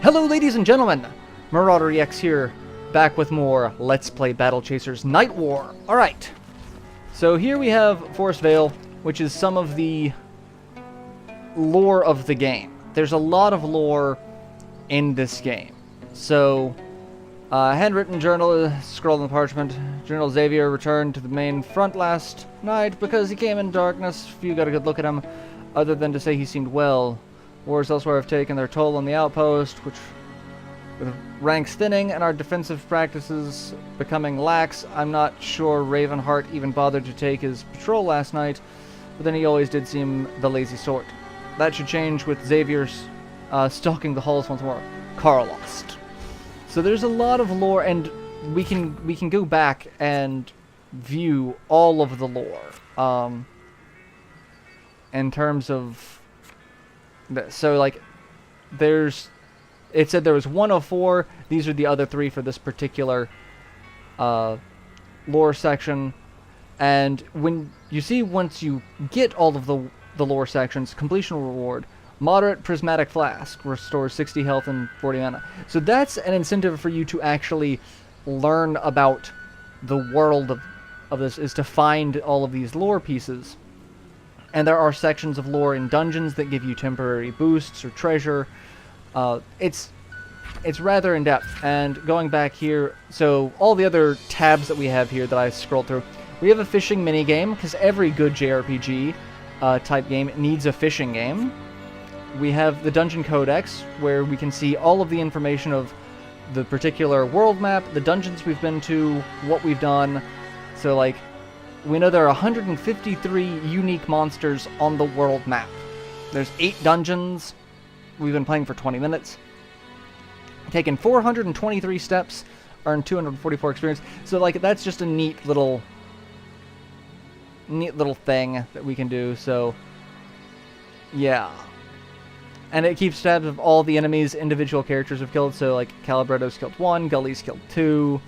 Hello ladies and gentlemen, MarauderEX here, back with more Let's Play Battle Chasers Night War. Alright, so here we have Forest Vale, which is some of the lore of the game. There's a lot of lore in this game. So, handwritten journal, scroll on the parchment. General Xavier returned to the main front last night because he came in darkness. Few got a good look at him, other than to say he seemed well. Wars elsewhere have taken their toll on the outpost, which, with ranks thinning and our defensive practices becoming lax, I'm not sure Ravenheart even bothered to take his patrol last night, but then he always did seem the lazy sort. That should change with Xavier's stalking the halls once more. Carlost. So there's a lot of lore, and we can go back and view all of the lore. In terms of... So, like, it said there was 104. These are the other 3 for this particular lore section. And when you see, once you get all of the lore sections, completion reward, moderate prismatic flask, restores 60 health and 40 mana. So that's an incentive for you to actually learn about the world of this, is to find all of these lore pieces. And there are sections of lore in dungeons that give you temporary boosts or treasure. It's rather in-depth. And going back here, so all the other tabs that we have here that I scrolled through, we have a fishing minigame, because every good JRPG type game needs a fishing game. We have the Dungeon Codex, where we can see all of the information of the particular world map, the dungeons we've been to, what we've done. So, like, we know there are 153 unique monsters on the world map. There's 8 dungeons. We've been playing for 20 minutes. Taken 423 steps, earned 244 experience. So, like, that's just a neat little thing that we can do. So, yeah. And it keeps tabs of all the enemies individual characters have killed. So, like, Calibretto's killed 1, Gully's killed 2.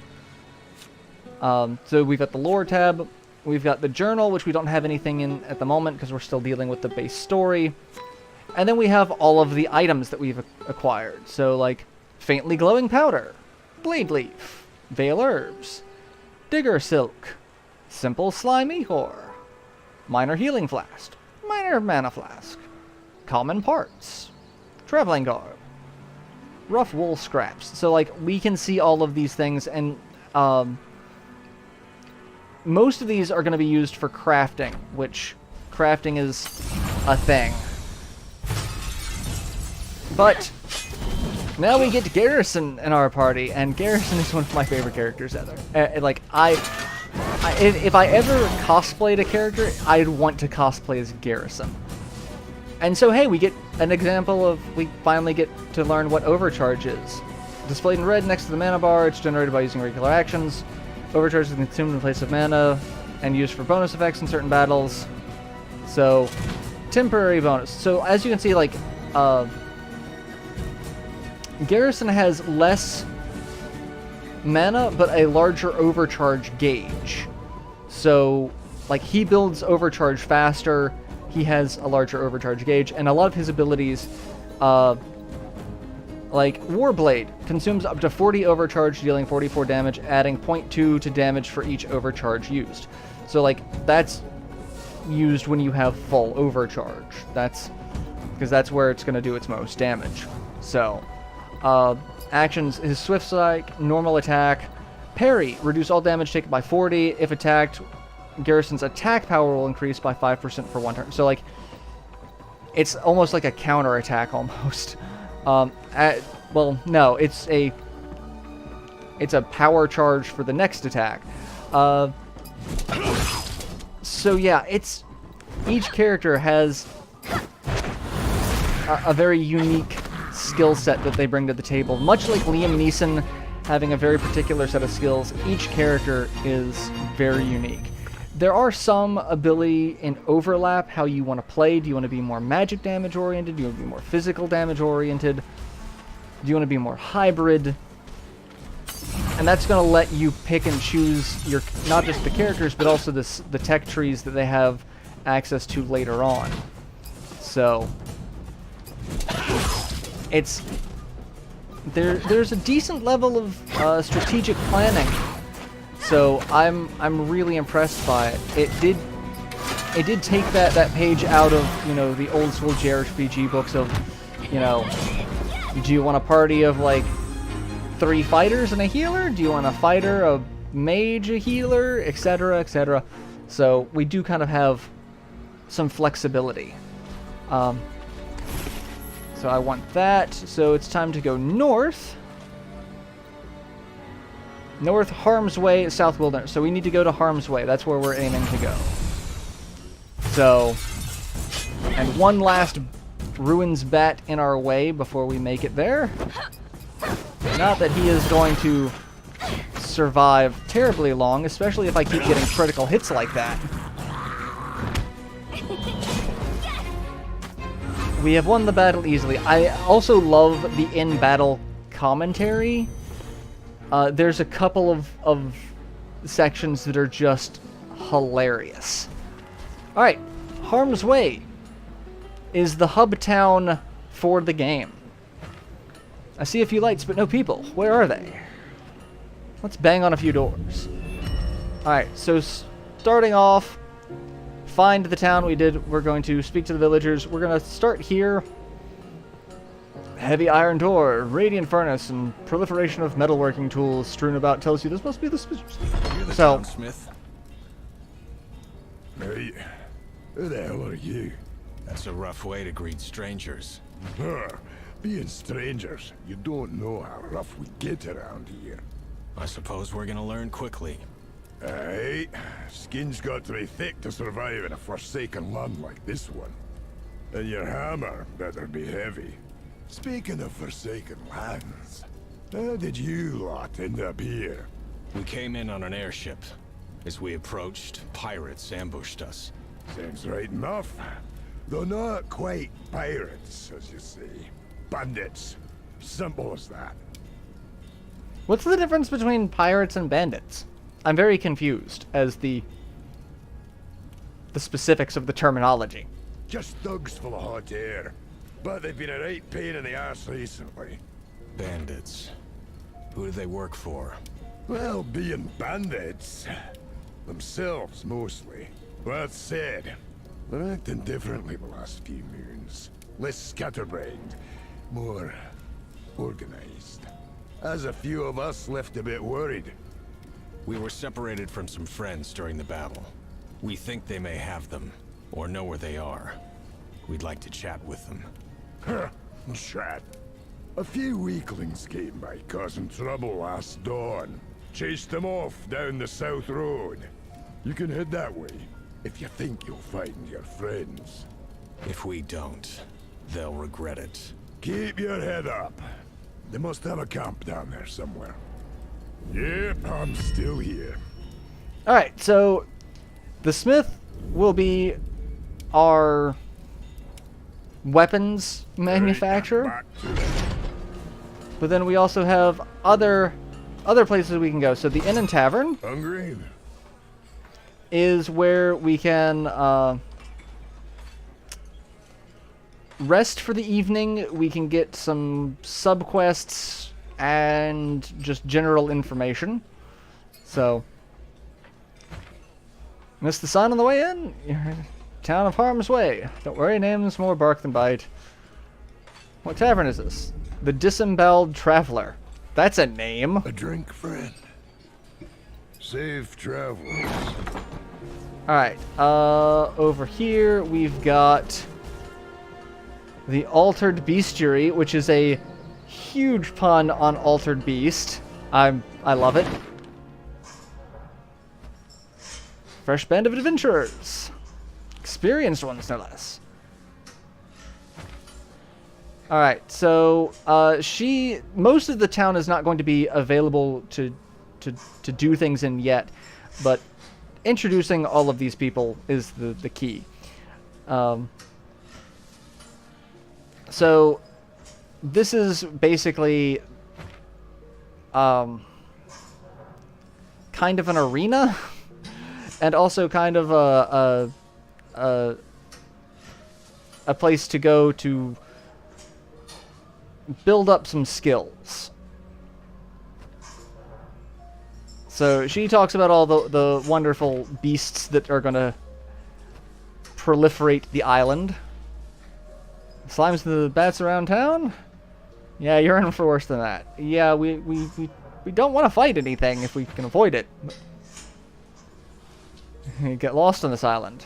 So we've got the lore tab. We've got the journal, which we don't have anything in at the moment because we're still dealing with the base story. And then we have all of the items that we've acquired. So, like, faintly glowing powder, blade leaf, veil herbs, digger silk, simple slimy core, minor healing flask, minor mana flask, common parts, traveling garb, rough wool scraps. So, like, we can see all of these things, and most of these are going to be used for crafting, which crafting is a thing. But now we get Garrison in our party, and Garrison is one of my favorite characters ever. Like, if I ever cosplayed a character, I'd want to cosplay as Garrison. And so, hey, we get an example of, we finally get to learn what Overcharge is. Displayed in red next to the mana bar, it's generated by using regular actions. Overcharge is consumed in place of mana and used for bonus effects in certain battles. So, temporary bonus. So, as you can see, like, Garrison has less mana, but a larger overcharge gauge. So, like, he builds overcharge faster, he has a larger overcharge gauge, and a lot of his abilities, like Warblade, consumes up to 40 overcharge, dealing 44 damage, adding 0.2 to damage for each overcharge used. So, like, that's used when you have full overcharge. Because that's where it's going to do its most damage. So, actions, his Swift Strike, normal attack, parry, reduce all damage taken by 40. If attacked, Garrison's attack power will increase by 5% for 1 turn. So, like, it's almost like a counter attack almost. Well, no, it's a power charge for the next attack. So yeah, each character has a very unique skill set that they bring to the table. Much like Liam Neeson having a very particular set of skills, each character is very unique. There are some ability in overlap, how you want to play. Do you want to be more magic damage oriented? Do you want to be more physical damage oriented? Do you want to be more hybrid? And that's going to let you pick and choose your, not just the characters, but also the tech trees that they have access to later on. So, it's there's a decent level of strategic planning. So I'm really impressed by it. It did take that page out of, you know, the old school JRPG books of, you know, do you want a party of like 3 fighters and a healer? Do you want a fighter, a mage, a healer, etc., etc.? So we do kind of have some flexibility. So I want that. So it's time to go north. North, Harm's Way, South Wilderness. So we need to go to Harm's Way. That's where we're aiming to go. So, and one last Ruins bat in our way before we make it there. Not that he is going to survive terribly long, especially if I keep getting critical hits like that. We have won the battle easily. I also love the in-battle commentary. There's a couple of sections that are just hilarious. Alright, Harm's Way is the hub town for the game. I see a few lights, but no people. Where are they? Let's bang on a few doors. Alright, so starting off, find the town we did. We're going to speak to the villagers. We're going to start here. Heavy iron door, radiant furnace, and proliferation of metalworking tools strewn about tells you this must be the so, Smith. Hey, who the hell are you? That's a rough way to greet strangers. Being strangers, you don't know how rough we get around here. I suppose we're gonna learn quickly. Aye, skin's got to be thick to survive in a forsaken land like this one. And your hammer better be heavy. Speaking of forsaken lands, how did you lot end up here? We came in on an airship. As we approached, pirates ambushed us. Seems right enough. Though not quite pirates, as you say. Bandits. Simple as that. what's the difference between pirates and bandits? I'm very confused as the specifics of the terminology. Just thugs full of hot air. But they've been a right pain in the ass recently. Bandits. Who do they work for? Well, being bandits. Themselves, mostly. That said, they're acting differently the last few moons. Less scatterbrained. More organized. As a few of us left a bit worried. We were separated from some friends during the battle. We think they may have them, or know where they are. We'd like to chat with them. Huh, chat. A few weaklings came by causing trouble last dawn. Chased them off down the south road. You can head that way, if you think you'll find your friends. If we don't, they'll regret it. Keep your head up. They must have a camp down there somewhere. Yep, I'm still here. Alright, so the smith will be our weapons manufacturer. But then we also have other places we can go. So the Inn and Tavern Hungry? is where we can rest for the evening. We can get some subquests and just general information. So, missed the sign on the way in? Town of Harm's Way. Don't worry, name's more bark than bite. What tavern is this? The Disemboweled Traveler. That's a name. A drink, friend. Safe travels. Alright, over here we've got the Altered Bestiary, which is a huge pun on Altered Beast. I love it. Fresh band of adventurers. Experienced ones, no less. Alright, so most of the town is not going to be available to do things in yet, but introducing all of these people is the key. So this is basically kind of an arena and also kind of a place to go to build up some skills. So she talks about all the wonderful beasts that are going to proliferate the island. Slimes and the bats around town? Yeah, you're in for worse than that. Yeah, we don't want to fight anything if we can avoid it. You get lost on this island.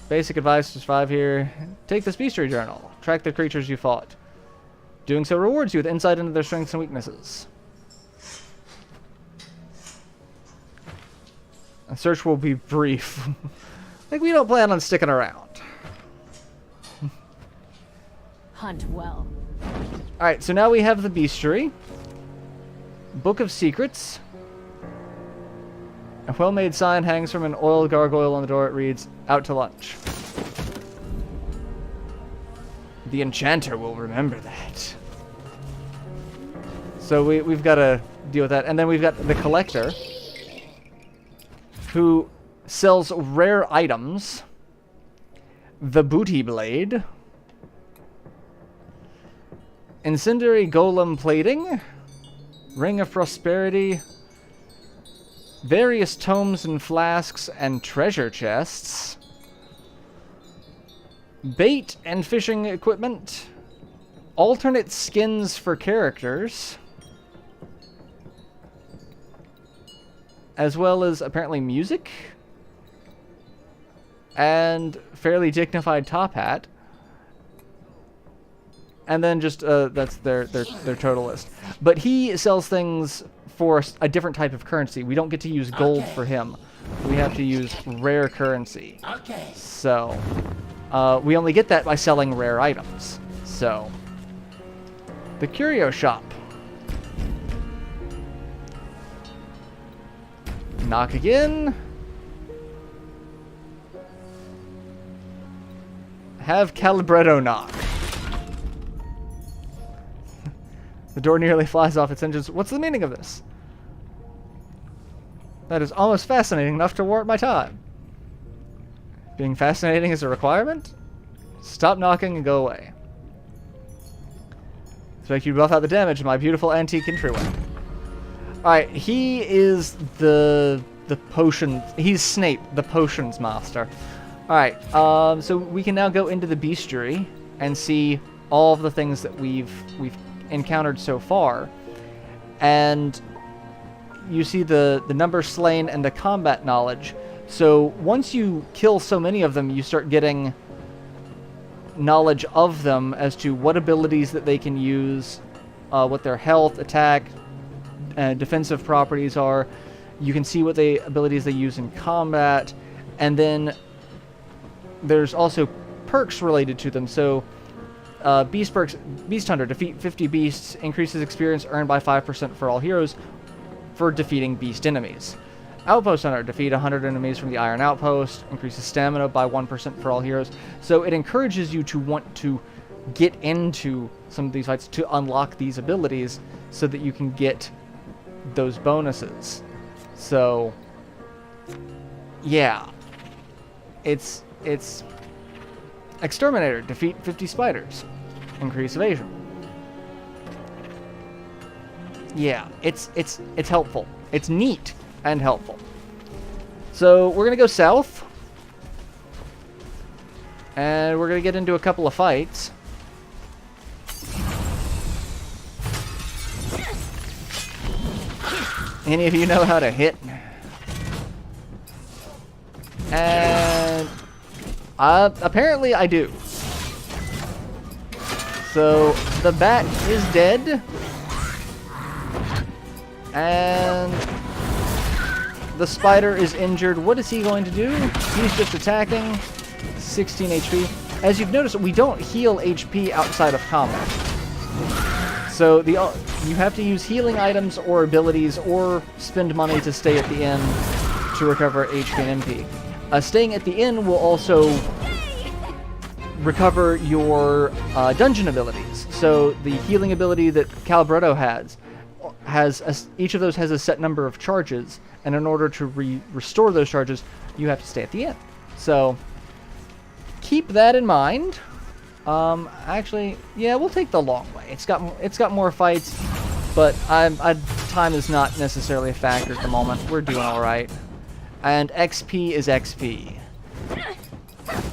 Basic advice to survive here. Take this bestiary journal. Track the creatures you fought. Doing so rewards you with insight into their strengths and weaknesses. A search will be brief. Like, we don't plan on sticking around. Hunt well. Alright, so now we have the bestiary. Book of Secrets. A well-made sign hangs from an oil gargoyle on the door. It reads, "Out to lunch." The enchanter will remember that. So we've got to deal with that. And then we've got the collector, who sells rare items. The Booty Blade. Incendiary Golem Plating. Ring of Prosperity. Various tomes and flasks and treasure chests. Bait and fishing equipment. Alternate skins for characters. As well as apparently music. And fairly dignified top hat. And then just, that's their total list. But he sells things for a different type of currency. We don't get to use gold for him. We have to use rare currency. Okay. So, we only get that by selling rare items. So, the curio shop. Knock again. Have Calibretto knock. The door nearly flies off its hinges. What's the meaning of this? That is almost fascinating enough to warrant my time. Being fascinating is a requirement? Stop knocking and go away. Expect you to buff out the damage in my beautiful antique entryway. Alright, he is the potion... He's Snape, the potions master. Alright, so we can now go into the bestiary and see all of the things that we've encountered so far, and you see the number slain and the combat knowledge. So once you kill so many of them, you start getting knowledge of them as to what abilities that they can use, what their health, attack, defensive properties are. You can see what abilities they use in combat, and then there's also perks related to them. So beast perks: Beast Hunter, defeat 50 beasts, increases experience earned by 5% for all heroes for defeating beast enemies. Outpost Hunter, defeat 100 enemies from the Iron Outpost, increases stamina by 1% for all heroes. So it encourages you to want to get into some of these fights to unlock these abilities so that you can get those bonuses. So yeah, it's Exterminator, defeat 50 spiders, increase evasion. Yeah, it's helpful. It's neat and helpful. So we're gonna go south, and we're gonna get into a couple of fights. Any of you know how to hit? And apparently I do. So the bat is dead, and the spider is injured. What is he going to do? He's just attacking. 16 HP. As you've noticed, we don't heal HP outside of combat. So you have to use healing items or abilities or spend money to stay at the inn to recover HP and MP. Staying at the inn will also recover your dungeon abilities. So the healing ability that Calibretto has each of those has a set number of charges, and in order to restore those charges, you have to stay at the inn. So keep that in mind. Actually, yeah, we'll take the long way. It's got more fights, but time is not necessarily a factor at the moment. We're doing all right, and XP is XP.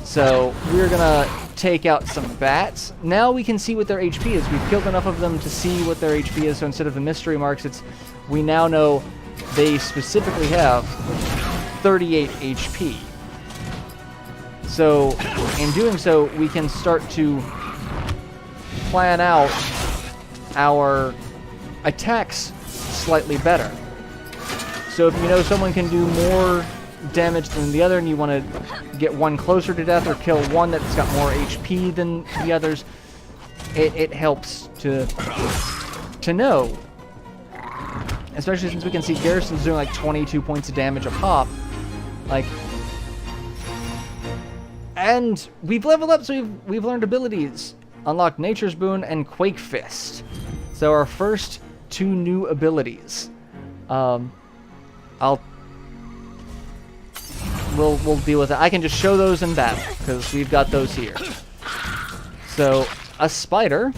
So we're gonna take out some bats. Now we can see what their HP is. We've killed enough of them to see what their HP is. So instead of the mystery marks, we now know they specifically have 38 HP. So, in doing so, we can start to plan out our attacks slightly better. So if you know someone can do more damage than the other and you want to get one closer to death or kill one that's got more HP than the others, it helps to know. Especially since we can see Garrison's doing like 22 points of damage a pop. Like... And we've leveled up, so we've learned abilities. Unlocked Nature's Boon and Quake Fist. So our first 2 new abilities. We'll deal with it. I can just show those in battle because we've got those here. So a spider.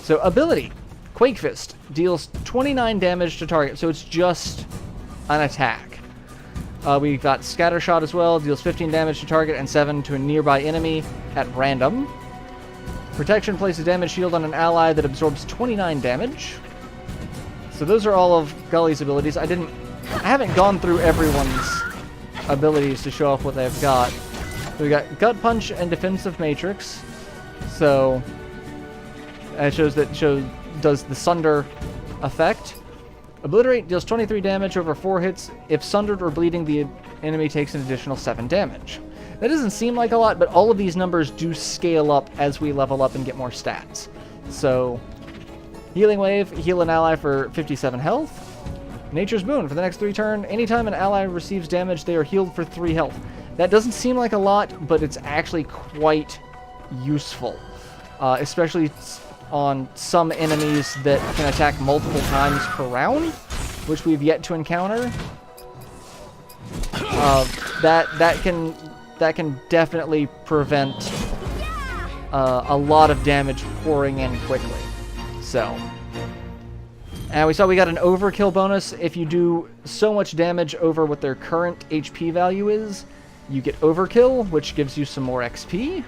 So ability, Quake Fist deals 29 damage to target. So it's just an attack. We've got Scatter Shot as well, deals 15 damage to target and 7 to a nearby enemy at random. Protection places damage shield on an ally that absorbs 29 damage. So those are all of Gully's abilities. I haven't gone through everyone's abilities to show off what they've got. We got Gut Punch and Defensive Matrix. So it does the Sunder effect. Obliterate deals 23 damage over 4 hits. If sundered or bleeding, the enemy takes an additional 7 damage. That doesn't seem like a lot, but all of these numbers do scale up as we level up and get more stats. So, Healing Wave, heal an ally for 57 health. Nature's Boon, for the next 3 turns, anytime an ally receives damage, they are healed for 3 health. That doesn't seem like a lot, but it's actually quite useful. Especially on some enemies that can attack multiple times per round, which we've yet to encounter. That can definitely prevent a lot of damage pouring in quickly. So, and we saw we got an overkill bonus. If you do so much damage over what their current HP value is, you get overkill, which gives you some more XP.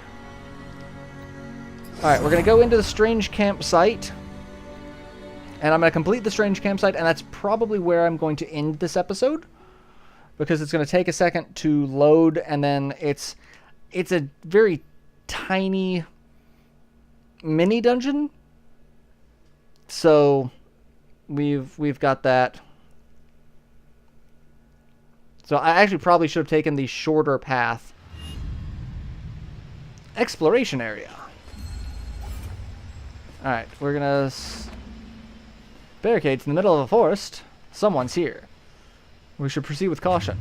Alright, we're going to go into the Strange Campsite. And I'm going to complete the Strange Campsite, and that's probably where I'm going to end this episode. Because it's going to take a second to load, and then it's a very tiny mini dungeon. So we've got that. So I actually probably should have taken the shorter path. Exploration area. Alright, we're gonna... Barricades in the middle of a forest. Someone's here. We should proceed with caution.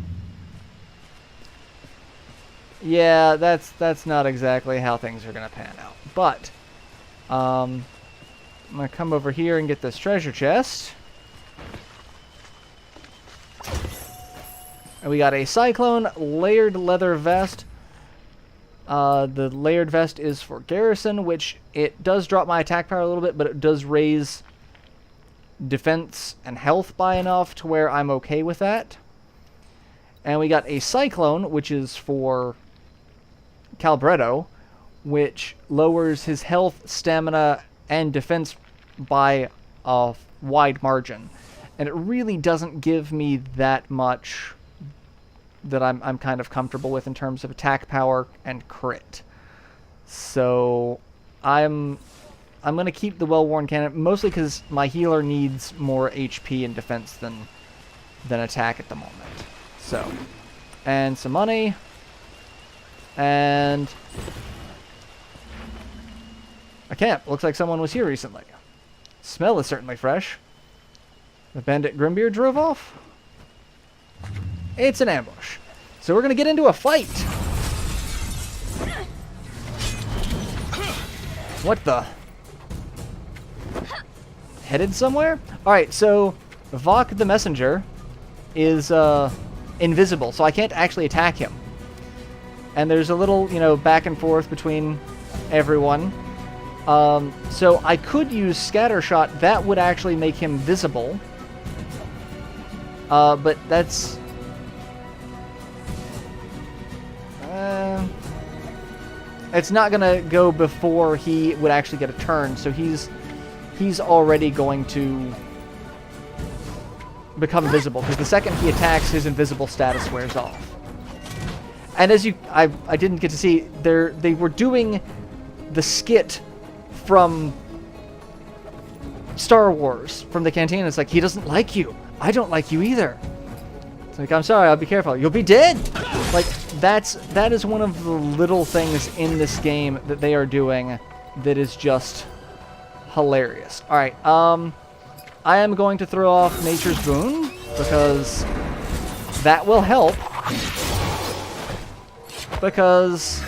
Yeah, that's not exactly how things are gonna pan out. But, I'm gonna come over here and get this treasure chest. And we got a Cyclone layered leather vest. The layered vest is for Garrison, which it does drop my attack power a little bit, but it does raise defense and health by enough to where I'm okay with that. And we got a Cyclone, which is for Calbretto, which lowers his health, stamina, and defense by a wide margin. And it really doesn't give me that much that I'm kind of comfortable with in terms of attack power and crit. So I'm going to keep the well-worn cannon, mostly because my healer needs more HP and defense than attack at the moment. So, and some money, and a camp. Looks like someone was here recently. Smell is certainly fresh. The bandit Grimbeard drove off? It's an ambush. So we're going to get into a fight. What the? Headed somewhere? Alright, so Vok the Messenger is invisible, so I can't actually attack him. and there's a little, you know, back and forth between everyone. So I could use Scattershot. That would actually make him visible. But that's... it's not going to go before he would actually get a turn, so he's already going to become invisible, because the second he attacks, his invisible status wears off. And as I didn't get to see, they were doing the skit from Star Wars, from the canteen. It's like, he doesn't like you. I don't like you either. It's like, I'm sorry, I'll be careful. You'll be dead! Like, that is one of the little things in this game that they are doing that is just hilarious. Alright, I am going to throw off Nature's Boon, because that will help. Because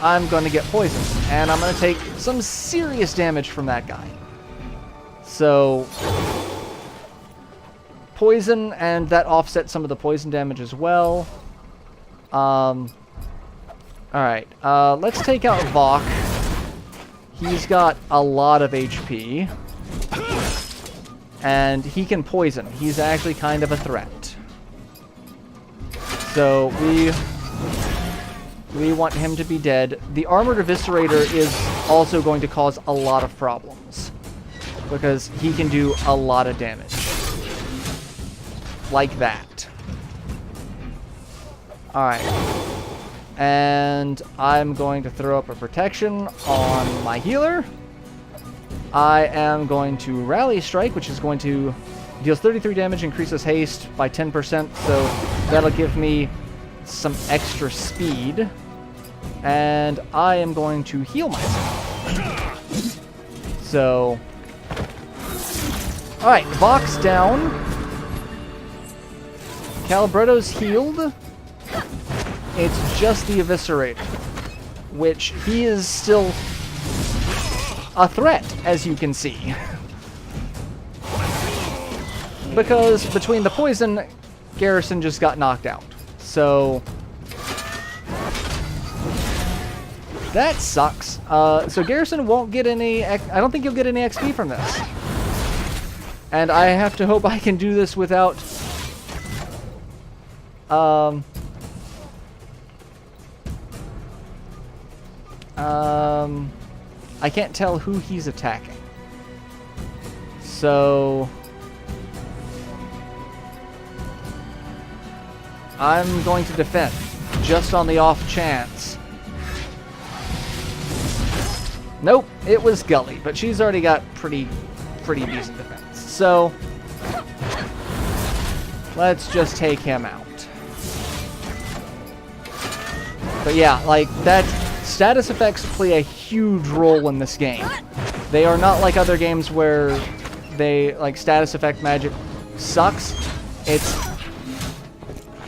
I'm going to get poisoned, and I'm going to take some serious damage from that guy. So, poison, and that offsets some of the poison damage as well. Alright, let's take out Vok. He's got a lot of HP. And he can poison. He's actually kind of a threat. So, we want him to be dead. The Armored Eviscerator is also going to cause a lot of problems, because he can do a lot of damage. Like that. Alright. And I'm going to throw up a protection on my healer. I am going to Rally Strike, which is going to deals 33 damage, increases haste by 10%, so that'll give me some extra speed. And I am going to heal myself. So, alright, Vok's down. Calibretto's healed. It's just the Eviscerator, which he is still a threat, as you can see. Because between the poison, Garrison just got knocked out. So, that sucks. So Garrison won't get any... I don't think you'll get any XP from this. And I have to hope I can do this without... I can't tell who he's attacking. So... I'm going to defend, just on the off chance. Nope, it was Gully, but she's already got pretty decent defense. So, let's just take him out. But yeah, like, that status effects play a huge role in this game. They are not like other games where they, like, status effect magic sucks.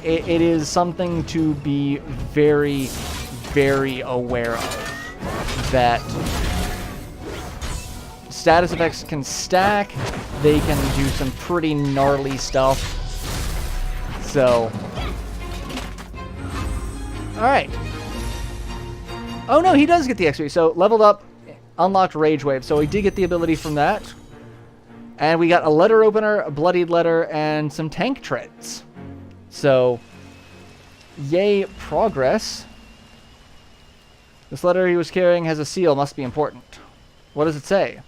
It is something to be very, very aware of. That status effects can stack, they can do some pretty gnarly stuff. So, alright. Oh no, he does get the XP. So, leveled up, unlocked Rage Wave. So, we did get the ability from that. And we got a letter opener, a bloodied letter, and some tank treads. So, yay, progress. This letter he was carrying has a seal, must be important. What does it say?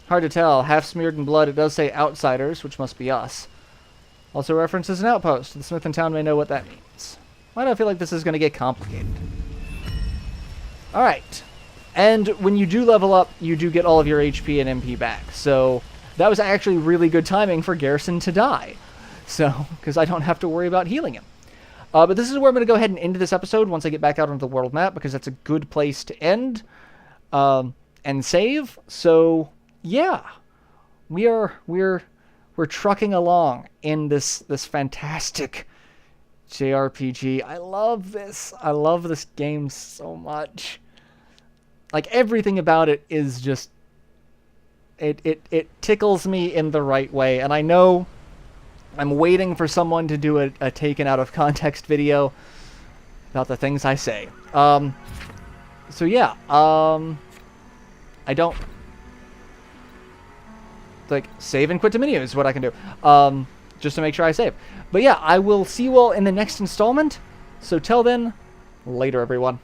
Hard to tell. Half smeared in blood, it does say outsiders, which must be us. Also references an outpost. The Smith in town may know what that means. Why do I feel like this is going to get complicated? Alright. And when you do level up, you do get all of your HP and MP back. So, that was actually really good timing for Garrison to die. So, because I don't have to worry about healing him. But this is where I'm going to go ahead and end this episode once I get back out onto the world map, because that's a good place to end and save. So, yeah, we're trucking along in this fantastic JRPG. I love this. I love this game so much. Like, everything about it is just it tickles me in the right way, and I know I'm waiting for someone to do a taken out of context video about the things I say. So yeah, I don't... Like, save and quit the menu is what I can do. Just to make sure I save. But yeah, I will see you all in the next installment. So till then, later everyone.